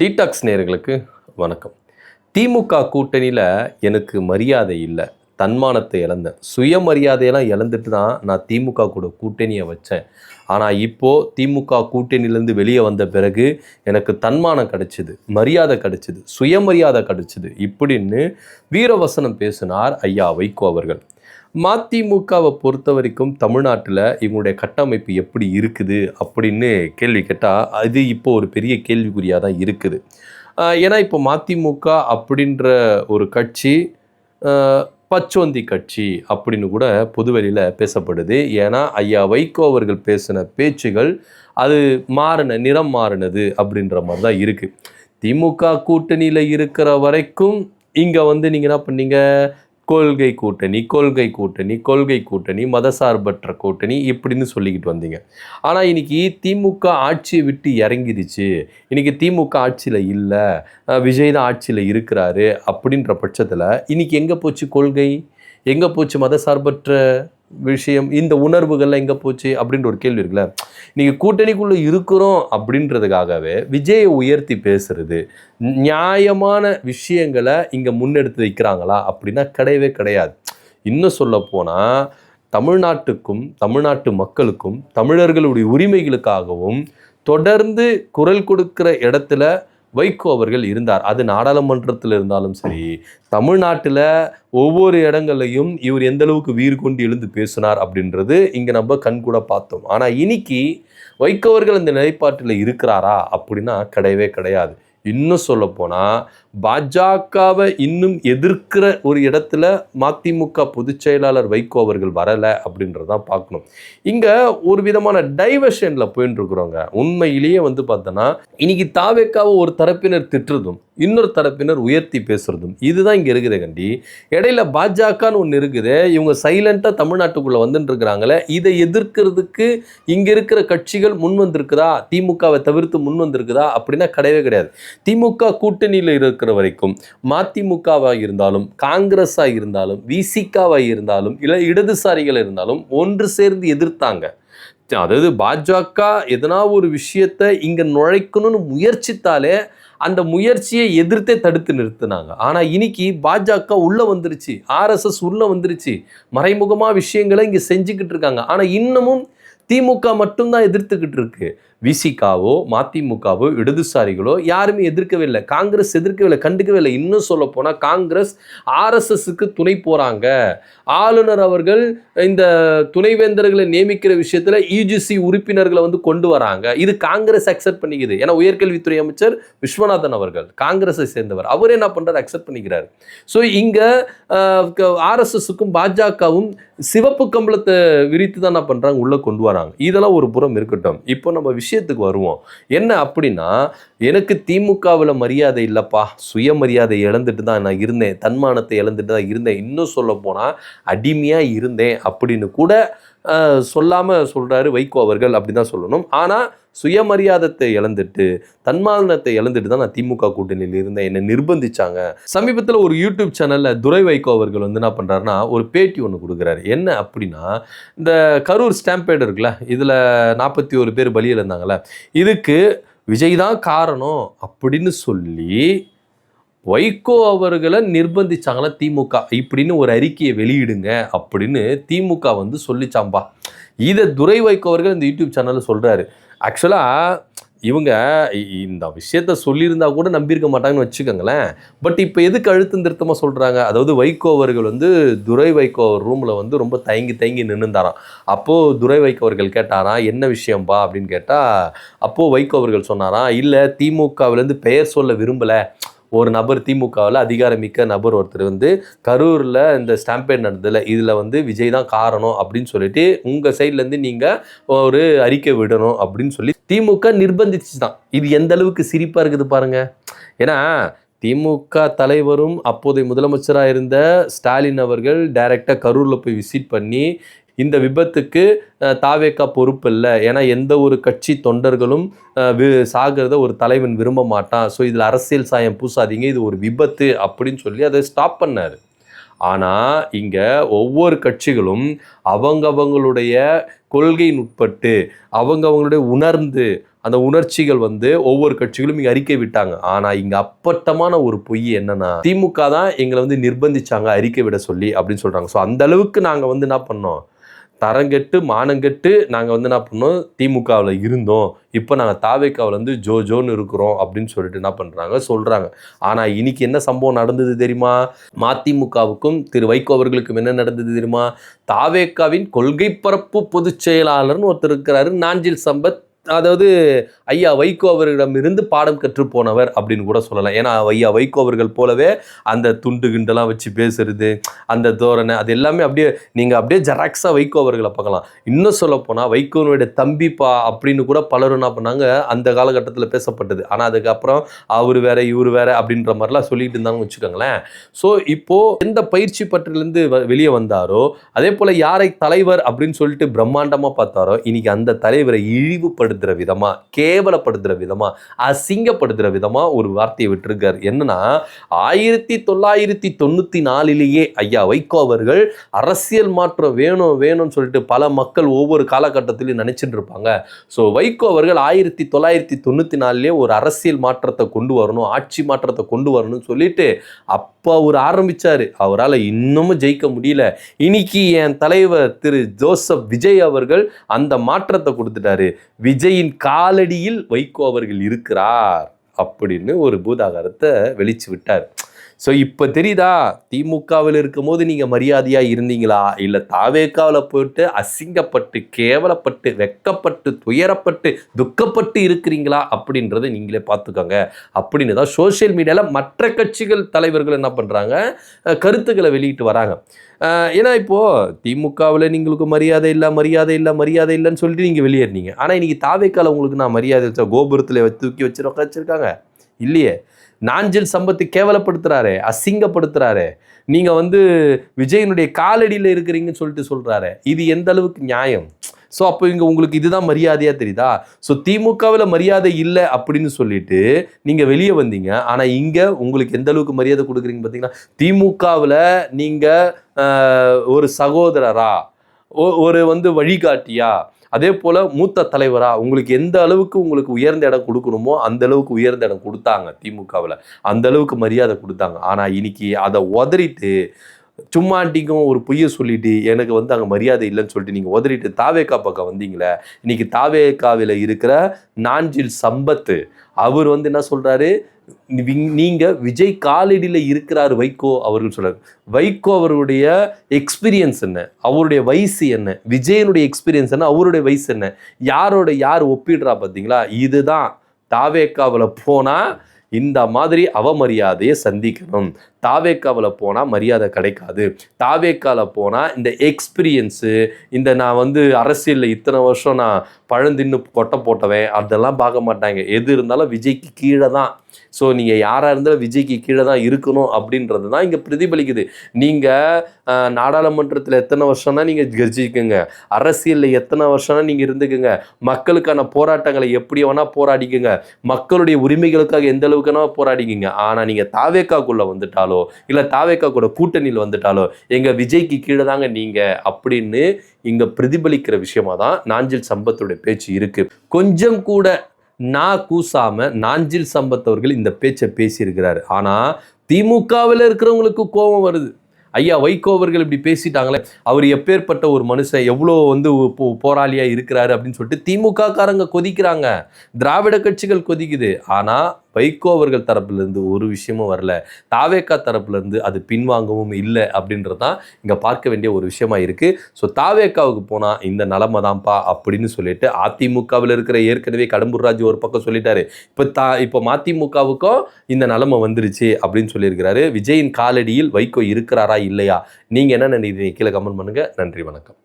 Detox நேயர்களுக்கு வணக்கம். திமுக கூட்டணியில் எனக்கு மரியாதை இல்லை, தன்மானத்தை இழந்தேன், சுயமரியாதையெல்லாம் இழந்துட்டு தான் நான் திமுக கூட கூட்டணியை வச்சேன். ஆனால் இப்போது திமுக கூட்டணியிலேருந்து வெளியே வந்த பிறகு எனக்கு தன்மானம் கிடச்சிது, மரியாதை கிடச்சிது, சுயமரியாதை கிடச்சிது இப்படின்னு வீரவசனம் பேசினார் ஐயா வைகோ அவர்கள். மதிமுகவை பொறுத்த வரைக்கும் தமிழ்நாட்டில் இவங்களுடைய கட்டமைப்பு எப்படி இருக்குது அப்படின்னு கேள்வி கேட்டால் அது இப்போ ஒரு பெரிய கேள்விக்குறியாக தான் இருக்குது. ஏன்னா இப்போ மதிமுக அப்படின்ற ஒரு கட்சி பச்சோந்தி கட்சி அப்படின்னு கூட பொதுவெளியில் பேசப்படுது. ஏன்னா ஐயா வைகோ அவர்கள் பேசின பேச்சுகள் அது நிறம் மாறினது அப்படின்ற மாதிரி தான் இருக்குது. திமுக கூட்டணியில் இருக்கிற வரைக்கும் இங்கே நீங்கள் என்ன பண்ணீங்க, கொள்கை கூட்டணி, கொள்கை கூட்டணி, கொள்கை கூட்டணி, மதசார்பற்ற கூட்டணி இப்படின்னு சொல்லிக்கிட்டு வந்தீங்க. ஆனால் இன்னைக்கு திமுக ஆட்சியை விட்டு இறங்கிடுச்சு, இன்னைக்கு திமுக ஆட்சியில் இல்லை, விஜய் தான் ஆட்சியில் இருக்கிறாரு அப்படின்ற பட்சத்தில் இன்னைக்கு எங்கே போச்சு கொள்கை, எங்கே போச்சு மதசார்பற்ற விஷயம், இந்த உணர்வுகள்லாம் எங்கே போச்சு அப்படின்ற ஒரு கேள்வி இருக்குல்ல. நீங்கள் கூட்டணிக்குள்ளே இருக்கிறோம் அப்படின்றதுக்காகவே விஜயை உயர்த்தி பேசுறது, நியாயமான விஷயங்களை இங்கே முன்னெடுத்து வைக்கிறாங்களா அப்படின்னா கிடையவே கிடையாது. இன்னும் சொல்ல போனால் தமிழ்நாட்டுக்கும் தமிழ்நாட்டு மக்களுக்கும் தமிழர்களுடைய உரிமைகளுக்காகவும் தொடர்ந்து குரல் கொடுக்கிற இடத்துல வைகோ அவர்கள் இருந்தார். அது நாடாளுமன்றத்தில் இருந்தாலும் சரி, தமிழ்நாட்டில் ஒவ்வொரு இடங்களையும் இவர் எந்த அளவுக்கு வீறு கொண்டு எழுந்து பேசினார் அப்படின்றது இங்கே நம்ம கண்கூட பார்த்தோம். ஆனால் இன்னைக்கு வைகோ அவர்கள் அந்த நிலைப்பாட்டில் இருக்கிறாரா அப்படின்னா கிடையவே கிடையாது. இன்னும் சொல்ல போனால் பாஜகவை இன்னும் எதிர்க்கிற ஒரு இடத்துல மதிமுக பொதுச் செயலாளர் வைகோ அவர்கள் வரலை அப்படின்றதான் பார்க்கணும். இங்கே ஒரு விதமான டைவர்ஷனில் போயின்னு இருக்கிறோங்க. உண்மையிலேயே பார்த்தோன்னா இன்னைக்கு தாவேக்காவை ஒரு தரப்பினர் திட்டுறதும் இன்னொரு தரப்பினர் உயர்த்தி பேசுறதும் இதுதான் இங்கே இருக்குது கண்டி. இடையில பாஜகன்னு ஒன்று இருக்குது, இவங்க சைலண்டாக தமிழ்நாட்டுக்குள்ளே வந்துட்டு இருக்கிறாங்களே, இதை எதிர்க்கிறதுக்கு இங்கே இருக்கிற கட்சிகள் முன் வந்திருக்குதா, திமுகவை தவிர்த்து முன் வந்திருக்குதா அப்படின்னா கிடையவே கிடையாது. திமுக கூட்டணியில் இருக்கிற வரைக்கும் மதிமுகவாக இருந்தாலும் காங்கிரஸாக இருந்தாலும் விசிகாவாக இருந்தாலும் இல்லை இடதுசாரிகள் இருந்தாலும் ஒன்று சேர்ந்து எதிர்த்தாங்க. அதாவது பாஜக எதனா ஒரு விஷயத்தை இங்கே நுழைக்கணும்னு முயற்சித்தாலே அந்த முயற்சியை எதிர்த்தே தடுத்து நிறுத்தினாங்க. ஆனால் இன்னைக்கு பாஜக உள்ளே வந்துருச்சு, ஆர்எஸ்எஸ் உள்ளே வந்துருச்சு, மறைமுகமாக விஷயங்களை இங்கே செஞ்சுக்கிட்டு இருக்காங்க. ஆனால் இன்னமும் திமுக மட்டும்தான் எதிர்த்துக்கிட்டு இருக்கு. விசிகாவோ மதிமுகவோ இடதுசாரிகளோ யாருமே எதிர்க்கவே இல்லை, காங்கிரஸ் எதிர்க்கவே இல்லை, கண்டுக்கவே இல்லை. இன்னும் சொல்ல போனால் காங்கிரஸ் ஆர்எஸ்எஸ்க்கு துணை போகிறாங்க. ஆளுநர் அவர்கள் இந்த துணைவேந்தர்களை நியமிக்கிற விஷயத்தில் யுஜிசி உறுப்பினர்களை கொண்டு வராங்க. இது காங்கிரஸ் அக்செப்ட் பண்ணிக்குது. ஏன்னா உயர்கல்வித்துறை அமைச்சர் விஸ்வநாதன் அவர்கள் காங்கிரஸை சேர்ந்தவர், அவர் என்ன பண்ணுறாரு, அக்செப்ட் பண்ணிக்கிறார். ஸோ இங்கே ஆர்எஸ்எஸ்க்கும் பாஜகவும் சிவப்பு கம்பளத்தை விரித்து தான் என்ன பண்ணுறாங்க, உள்ளே கொண்டு வராங்க. இதெல்லாம் ஒரு புறம் இருக்கட்டும். இப்போ நம்ம விஷயத்துக்கு வருவோம். என்ன அப்படின்னா, எனக்கு திமுகவில் மரியாதை இல்லைப்பா, சுயமரியாதை இழந்துட்டு தான் நான் இருந்தேன், தன்மானத்தை இழந்துட்டு தான் இருந்தேன், இன்னும் சொல்ல போனால் அடிமையாக இருந்தேன் அப்படின்னு கூட சொல்லாமல் சொல்கிறாரு வைகோ அவர்கள், அப்படி தான் சொல்லணும். ஆனால் சுயமரியாதத்தை இழந்துட்டு தன்மானத்தை இழந்துட்டு தான் நான் திமுக கூட்டணியில் இருந்தேன், என்னை நிர்பந்திச்சாங்க. சமீபத்தில் ஒரு யூடியூப் சேனலில் துரை வைகோ அவர்கள் என்ன பண்ணுறாருன்னா ஒரு பேட்டி ஒன்று கொடுக்குறாரு. என்ன அப்படின்னா, இந்த கரூர் ஸ்டாம்பேட் இருக்குல்ல, இதில் 41 பேர் பலியில் இருந்தாங்கள்ல, இதுக்கு விஜய் தான் காரணம் அப்படின்னு சொல்லி வைகோ அவர்களை நிர்பந்திச்சாங்களா திமுக, இப்படின்னு ஒரு அறிக்கையை வெளியிடுங்க அப்படின்னு திமுக சொல்லிச்சாம்பா. இதை துரை வைகோ அவர்கள் இந்த யூடியூப் சேனலில் சொல்கிறாரு. ஆக்சுவலாக இவங்க இந்த விஷயத்த சொல்லியிருந்தா கூட நம்பியிருக்க மாட்டாங்கன்னு வச்சுக்கோங்களேன். பட் இப்போ எதுக்கு அழுத்தம் திருத்தமாக சொல்கிறாங்க, அதாவது வைகோ அவர்கள் துரை வைகோ ரூமில் ரொம்ப தயங்கி நின்றுந்தாராம். அப்போது துரை வைகோ அவர்கள் கேட்டாராம், என்ன விஷயம்பா அப்படின்னு கேட்டால், அப்போது வைகோ அவர்கள் சொன்னாராம், இல்லை திமுகவிலேருந்து பெயர் சொல்ல விரும்பலை, ஒரு நபர் திமுகவில் அதிகாரமிக்க நபர் ஒருத்தர் கரூரில் இந்த ஸ்டாம்பேட் நடந்ததில்ல, இதில் விஜய் தான் காரணம் அப்படின்னு சொல்லிட்டு உங்கள் சைட்லேருந்து நீங்கள் ஒரு அறிக்கை விடணும் அப்படின்னு சொல்லி திமுக நிர்பந்திச்சு தான். இது எந்த அளவுக்கு சிரிப்பாக இருக்குது பாருங்க. ஏன்னா திமுக தலைவரும் அப்போதைய முதலமைச்சராக இருந்த ஸ்டாலின் அவர்கள் டைரெக்டாக கரூரில் போய் விசிட் பண்ணி இந்த விபத்துக்கு தாவேக்கா பொறுப்பு இல்லை, ஏன்னா எந்த ஒரு கட்சி தொண்டர்களும் சாகிறத ஒரு தலைவன் விரும்ப மாட்டான், ஸோ இதில் அரசியல் சாயம் பூசாதீங்க, இது ஒரு விபத்து அப்படின்னு சொல்லி அதை ஸ்டாப் பண்ணார். ஆனால் இங்கே ஒவ்வொரு கட்சிகளும் அவங்களுடைய கொள்கையின் உட்பட்டு அவங்களுடைய உணர்ந்து அந்த உணர்ச்சிகள் வந்து ஒவ்வொரு கட்சிகளும் இங்கே அறிக்கை விட்டாங்க. ஆனால் இங்கே அப்பட்டமான ஒரு பொய் என்னன்னா, திமுக தான் எங்களை வந்து நிர்பந்திச்சாங்க அறிக்கை விட சொல்லி அப்படின்னு சொல்கிறாங்க. ஸோ அந்த அளவுக்கு நாங்கள் வந்து என்ன பண்ணோம், தரங்கெட்டு மானங்கெட்டு நாங்கள் வந்து என்ன பண்ணோம், திமுகவில் இருந்தோம், இப்போ நாங்கள் தாவேக்காவில் வந்து ஜோன்னு இருக்கிறோம் அப்படின்னு சொல்லிட்டு என்ன பண்ணுறாங்க சொல்கிறாங்க. ஆனால் இன்னைக்கு என்ன சம்பவம் நடந்தது தெரியுமா? மதிமுகவுக்கும் திரு வைகோ அவர்களுக்கும் என்ன நடந்தது தெரியுமா? தாவேக்காவின் கொள்கை பரப்பு பொதுச் செயலாளர்னு ஒருத்தர் இருக்கிறாரு, நாஞ்சில் சம்பத். அதாவது ஐயா வைகோ அவர்களிடமிருந்து பாடம் கற்று போனவர் அப்படின்னு கூட சொல்லலாம். ஏன்னா ஐயா வைகோ அவர்கள் போலவே அந்த துண்டு கிண்டெல்லாம் வச்சு பேசுறது, அந்த தோரணை, அது எல்லாமே அப்படியே நீங்கள் அப்படியே ஜெராக்ஸாக வைகோ அவர்களை பார்க்கலாம். இன்னும் சொல்ல போனால் வைகோனுடைய தம்பிப்பா அப்படின்னு கூட பலரும் என்ன பண்ணாங்க அந்த காலகட்டத்தில் பேசப்பட்டது. ஆனால் அதுக்கப்புறம் அவர் வேற இவர் வேற அப்படின்ற மாதிரிலாம் சொல்லிட்டு இருந்தாங்கன்னு வச்சுக்கோங்களேன். ஸோ இப்போது எந்த பயிற்சி பற்றிலேருந்து வெளியே வந்தாரோ, அதே போல் யாரை தலைவர் அப்படின்னு சொல்லிட்டு பிரம்மாண்டமாக பார்த்தாரோ, இன்னைக்கு அந்த தலைவரை இழிவுபடுத்துகிற விதமா, கேவலப்படுத்துற விதமா, அசிங்கப்படுத்துற விதமா ஒரு வார்த்தையை விட்டுருக்காரு. என்னன்னா 1994 ஐயா வைகோ அவர்கள் அரசியல் மாற்றம் வேணும்னு சொல்லிட்டு பல மக்கள் ஒவ்வொரு காலகட்டத்திலையும் நினைச்சிட்டு இருப்பாங்க. ஸோ வைகோ அவர்கள் 1994 ஒரு அரசியல் மாற்றத்தை கொண்டு வரணும், ஆட்சி மாற்றத்தை கொண்டு வரணும்னு சொல்லிட்டு அப்போ அவர் ஆரம்பிச்சாரு. அவரால் இன்னமும் ஜெயிக்க முடியல. இன்னைக்கு என் தலைவர் திரு ஜோசப் விஜய் அவர்கள் அந்த மாற்றத்தை கொடுத்துட்டாரு. விஜயின் காலடியில் வைகோ அவர்கள் இருக்கிறார் அப்படின்னு ஒரு பூதாகாரத்தை வெளிச்சு விட்டார். ஸோ இப்போ தெரியுதா, திமுகவில் இருக்கும் போது நீங்கள் மரியாதையாக இருந்தீங்களா, இல்லை தாவேக்காவில் போயிட்டு அசிங்கப்பட்டு கேவலப்பட்டு வெக்கப்பட்டு துயரப்பட்டு துக்கப்பட்டு இருக்கிறீங்களா அப்படின்றத நீங்களே பார்த்துக்கோங்க அப்படின்னு தான் சோஷியல் மீடியாவில் மற்ற கட்சிகள் தலைவர்கள் என்ன பண்ணுறாங்க, கருத்துக்களை வெளியிட்டு வராங்க. ஏன்னா இப்போது திமுகவில் நீங்களுக்கு மரியாதை இல்லைன்னு சொல்லிட்டு நீங்கள் வெளியேறினீங்க. ஆனால் இன்றைக்கி தாவேக்காவில் உங்களுக்கு நான் மரியாதை வச்சா கோபுரத்தில் தூக்கி வச்சிருக்காங்க இல்லையே. நாஞ்சில் சம்பத்தை கேவலப்படுத்துறாரு, அசிங்கப்படுத்துறாரு. நீங்கள் வந்து விஜயனுடைய காலடியில் இருக்கிறீங்கன்னு சொல்லிட்டு சொல்கிறாரு. இது எந்த அளவுக்கு நியாயம்? ஸோ அப்போ இங்கே உங்களுக்கு இதுதான் மரியாதையாக தெரியுதா? ஸோ திமுகவில் மரியாதை இல்லை அப்படின்னு சொல்லிட்டு நீங்கள் வெளியே வந்தீங்க. ஆனால் இங்கே உங்களுக்கு எந்த அளவுக்கு மரியாதை கொடுக்குறீங்க பார்த்தீங்கன்னா, திமுகவில் நீங்கள் ஒரு சகோதரரா, ஒரு வந்து வழிகாட்டியா, அதே போல் மூத்த தலைவரா, உங்களுக்கு எந்த அளவுக்கு உங்களுக்கு உயர்ந்த இடம் கொடுக்கணுமோ அந்த அளவுக்கு உயர்ந்த இடம் கொடுத்தாங்க திமுகவில், அந்த அளவுக்கு மரியாதை கொடுத்தாங்க. ஆனால் இன்னைக்கு அதை உதறிட்டு சும்மாட்டிக்கும் ஒரு பொய்யை சொல்லிட்டு எனக்கு வந்து அங்கே மரியாதை இல்லைன்னு சொல்லிட்டு நீங்கள் உதறிட்டு தாவேக்கா பக்கம் வந்தீங்களே. இன்னைக்கு தாவேக்காவில் இருக்கிற நாஞ்சில் சம்பத்து அவர் வந்து என்ன சொல்கிறாரு, நீங்கள் விஜய் காலடியில் இருக்கிறார் வைகோ அவர்கள் சொல்கிறார். வைகோ அவருடைய எக்ஸ்பீரியன்ஸ் என்ன, அவருடைய வயசு என்ன, விஜயனுடைய எக்ஸ்பீரியன்ஸ் என்ன, அவருடைய வயசு என்ன, யார் ஒப்பிடுறா பார்த்தீங்களா? இதுதான் தாவேக்காவில் போனால் இந்த மாதிரி அவமரியாதையை சந்திக்கணும். தாவேக்காவில் போனால் மரியாதை கிடைக்காது. தாவேக்காவில் போனால் இந்த எக்ஸ்பீரியன்ஸு, இந்த நான் வந்து அரசியலில் இத்தனை வருஷம் நான் பழந்தின்னு கொட்டை போட்டவன் அதெல்லாம் பார்க்க மாட்டாங்க. எது இருந்தாலும் விஜய்க்கு கீழே தான். ஸோ நீங்கள் யாராக இருந்தாலும் விஜய்க்கு கீழே தான் இருக்கணும் அப்படின்றது தான் இங்கே பிரதிபலிக்குது. நீங்கள் நாடாளுமன்றத்தில் எத்தனை வருஷம்னா நீங்கள் கர்ஜிக்குங்க, அரசியலில் எத்தனை வருஷம்னா நீங்கள் இருந்துக்குங்க, மக்களுக்கான போராட்டங்களை எப்படி வேணால் போராடிக்குங்க, மக்களுடைய உரிமைகளுக்காக எந்த அளவுக்குனா போராடிக்குங்க. ஆனால் நீங்கள் தாவேக்காக்குள்ளே வந்துட்டாலோ இல்லை தாவேக்கா கூட கூட்டணியில் வந்துட்டாலோ எங்கள் விஜய்க்கு கீழே தாங்க நீங்கள் அப்படின்னு இங்கே பிரதிபலிக்கிற விஷயமா தான் நாஞ்சில் சம்பத்துடைய பேச்சு இருக்குது. கொஞ்சம் கூட நான் கூசாம நாஞ்சில் சம்பத் அவர்கள் இந்த பேச்சை பேசியிருக்கிறாரு. ஆனால் திமுகவில் இருக்கிறவங்களுக்கு கோபம் வருது. ஐயா வைகோ அவர்கள் இப்படி பேசிட்டாங்களே, அவர் எப்பேற்பட்ட ஒரு மனுஷன், எவ்வளோ வந்து போராளியாக இருக்கிறாரு அப்படின்னு சொல்லிட்டு திமுக காரங்க கொதிக்கிறாங்க, திராவிட கட்சிகள் கொதிக்குது. ஆனால் வைகோ அவர்கள் தரப்புலேருந்து ஒரு விஷயமும் வரல, தாவேக்கா தரப்புலேருந்து அது பின்வாங்கவும் இல்லை அப்படின்றது தான் இங்கே பார்க்க வேண்டிய ஒரு விஷயமா இருக்குது. ஸோ தாவேக்காவுக்கு போனால் இந்த நிலமை தான்ப்பா அப்படின்னு சொல்லிட்டு அதிமுகவில் இருக்கிற ஏற்கனவே கடம்பூர் ராஜு ஒரு பக்கம் சொல்லிட்டாரு. இப்போ மதிமுகவுக்கும் இந்த நிலமை வந்துருச்சு அப்படின்னு சொல்லியிருக்கிறாரு. விஜயின் காலடியில் வைகோ இருக்கிறாரா இல்லையா? நீங்கள் என்ன நினைக்கிறீங்க? கீழே கமெண்ட் பண்ணுங்கள். நன்றி, வணக்கம்.